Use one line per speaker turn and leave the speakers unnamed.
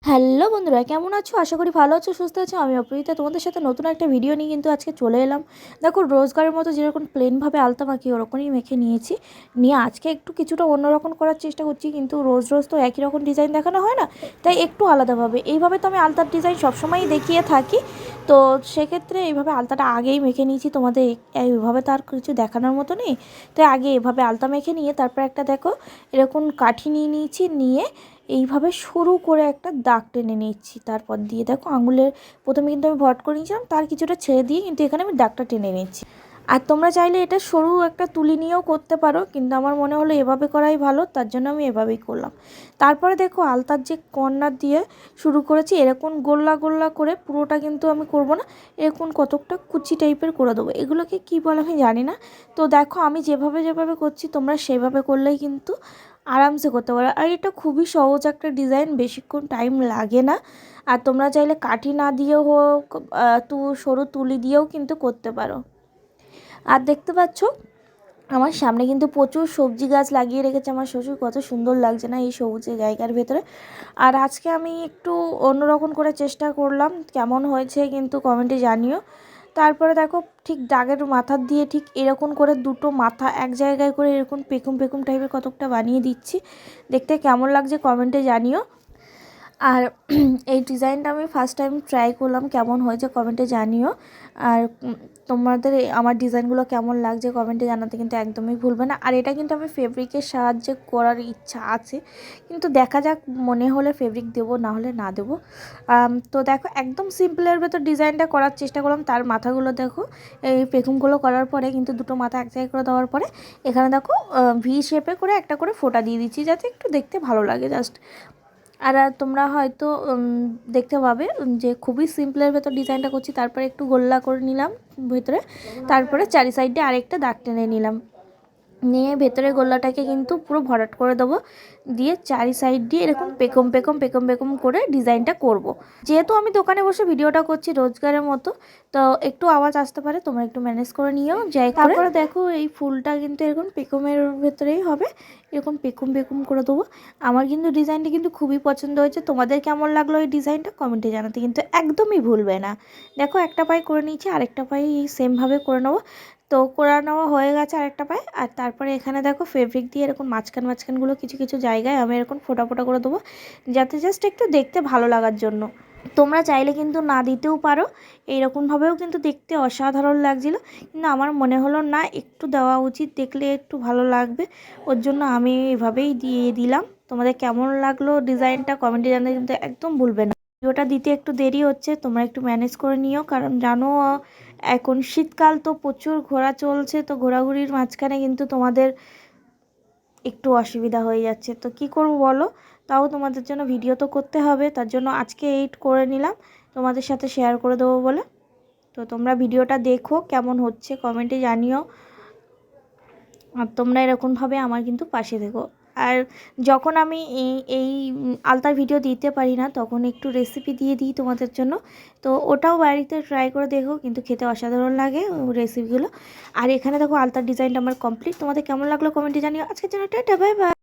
Hello বন্ধুরা, কেমন আছো? আশা করি ভালো আছো, সুস্থ আছো। আমি অপরিতা তোমাদের সাথে নতুন একটা ভিডিও নিয়ে কিন্তু আজকে চলে এলাম। দেখো, রোজগারের মতো যেরকম প্লেনভাবে আলতা মাখি ওরকমই মেখে নিয়েছি। নিয়ে আজকে একটু কিছুটা অন্যরকম করার চেষ্টা করছি, কিন্তু রোজ রোজ তো একই রকম ডিজাইন দেখানো হয় না, তাই একটু আলাদাভাবে। এইভাবে তো আমি আলতার ডিজাইন সবসময়ই দেখিয়ে থাকি, তো সেক্ষেত্রে এইভাবে আলতাটা আগেই মেখে নিয়েছি। তোমাদের এইভাবে তো আর কিছু দেখানোর মতো নেই, তাই আগে এভাবে আলতা মেখে নিয়ে তারপর একটা দেখো এরকম কাঠি নিয়ে নিয়েছি। নিয়ে এইভাবে সরু করে একটা দাগ টেনে নিচ্ছি। তারপর দিয়ে দেখো আঙুলের প্রথমে কিন্তু আমি ভট করে নিয়েছিলাম, তার কিছুটা ছেড়ে দিয়ে কিন্তু এখানে আমি দাগটা টেনে নিচ্ছি। আর তোমরা চাইলে এটা সরু একটা তুলি নিয়েও করতে পারো, কিন্তু আমার মনে হলো এভাবে করাই ভালো, তার জন্য আমি এভাবেই করলাম। তারপরে দেখো আলতার যে কর্নার দিয়ে শুরু করেছি, এরকম গোল্লা গোল্লা করে পুরোটা কিন্তু আমি করব না, এরকম কতকটা কুচি টাইপের করে দেবো। এগুলোকে কী বলে আমি জানি না। তো দেখো আমি যেভাবে যেভাবে করছি তোমরা সেভাবে করলেই কিন্তু আরামসে করতে পারো। আর এটা খুবই সহজ একটা ডিজাইন, বেশিক্ষণ টাইম লাগে না। আর তোমরা চাইলে কাঠি না দিয়েও হোক, সরু তুলি দিয়েও কিন্তু করতে পারো। আর দেখতে পাচ্ছ আমার সামনে কিন্তু প্রচুর সবজি গাছ লাগিয়ে রেখেছে আমার শ্বশুর, কত সুন্দর লাগছে না এই সবুজে জায়গার ভেতরে। আর আজকে আমি একটু অন্যরকম করে চেষ্টা করলাম, কেমন হয়েছে কিন্তু কমেন্টে জানিও। তারপরে দেখো ঠিক দাগের মাথার দিয়ে ঠিক এরকম করে দুটো মাথা এক জায়গায় করে এরকম পেকুম পেকুম টাইপের কতকটা বানিয়ে দিচ্ছি। দেখতে কেমন লাগছে কমেন্টে জানিও। আর এই ডিজাইনটা আমি ফার্স্ট টাইম ট্রাই করলাম, কেমন হয়েছে কমেন্টে জানিও। আর তোমাদের আমার ডিজাইনগুলো কেমন লাগছে কমেন্টে জানাতে কিন্তু একদমই ভুলবে না। আর এটা কিন্তু আমি ফেব্রিকের সাহায্যে করার ইচ্ছা আছে, কিন্তু দেখা যাক, মনে হলে ফেব্রিক দেবো, না হলে না দেবো। তো দেখো একদম সিম্পলের ভেতর ডিজাইনটা করার চেষ্টা করলাম। তার মাথাগুলো দেখো এই পেখমগুলো করার পরে কিন্তু দুটো মাথা এক জায়গায় করে দেওয়ার পরে এখানে দেখো ভি শেপে করে একটা করে ফোঁটা দিয়ে দিচ্ছি, যাতে একটু দেখতে ভালো লাগে জাস্ট। আর তোমরা হয়তো দেখতে পাবে যে খুবই সিম্পলের ভেতর ডিজাইনটা করছি। তারপরে একটু গোল্লা করে নিলাম ভেতরে, তারপরে চারি সাইডে আরেকটা দাগ টেনে নিলাম। নিয়ে ভেতরে গোল্লাটাকে কিন্তু পুরো ভরাট করে দেবো, দিয়ে চারি সাইড দিয়ে এরকম পেকম পেকম পেকম পেকম করে ডিজাইনটা করব। যেহেতু আমি দোকানে বসে ভিডিওটা করছি রোজগারের মতো, তো একটু আওয়াজ আসতে পারে, তোমরা একটু ম্যানেজ করে নিও। যাই তারপরে দেখো এই ফুলটা কিন্তু এরকম পেকমের ভেতরেই হবে, এরকম পেকম পেকম করে দেবো। আমার কিন্তু ডিজাইনটা কিন্তু খুবই পছন্দ হয়েছে। তোমাদের কেমন লাগলো এই ডিজাইনটা কমেন্টে জানাতে কিন্তু একদমই ভুলবে না। দেখো একটা পায়ে করে নিয়েছি, আরেকটা পায়ে সেমভাবে করে নেবো। তো করা নেওয়া হয়ে গেছে আরেকটা পায়ে। আর তারপরে এখানে দেখো ফেব্রিক দিয়ে এরকম মাঝখানগুলো কিছু কিছু জায়গায় আমি এরকম ফোঁটা ফোঁটা করে দেবো, যাতে জাস্ট একটু দেখতে ভালো লাগার জন্য। তোমরা চাইলে কিন্তু না দিতেও পারো, এইরকমভাবেও কিন্তু দেখতে অসাধারণ লাগছিলো, কিন্তু আমার মনে হলো না, একটু দেওয়া উচিত, দেখলে একটু ভালো লাগবে, ওর জন্য আমি এভাবেই দিয়ে দিলাম। তোমাদের কেমন লাগলো ডিজাইনটা কমেন্টে জানাতে কিন্তু একদম ভুলবে না। ভিডিওটা দিতে একটু দেরি হচ্ছে, তোমরা একটু ম্যানেজ করে নিও, কারণ জানো এখন শীতকাল তো প্রচুর ঘোরা চলছে, তো ঘোরাঘুরির মাঝখানে কিন্তু তোমাদের একটু অসুবিধা হয়ে যাচ্ছে। তো কি করব বলো, তাও তোমাদের জন্য ভিডিও তো করতে হবে, তার জন্য আজকে এইট করে নিলাম তোমাদের সাথে শেয়ার করে দেবো বলে। তো তোমরা ভিডিওটা দেখো কেমন হচ্ছে কমেন্টে জানিও। আর তোমরা এরকমভাবে আমার কিন্তু পাশে থেকো। আর যখন আমি এই আলতার ভিডিও দিতে পারি না, তখন একটু রেসিপি দিয়ে দিই তোমাদের জন্য, তো ওটাও বাড়িতে ট্রাই করে দেখো, কিন্তু খেতে অসাধারণ লাগে রেসিপিগুলো। আর এখানে দেখো আলতার ডিজাইনটা আমার কমপ্লিট। তোমাদের কেমন লাগলো কমেন্টে জানিও। আজকের জন্য টাটা, বাই বাই।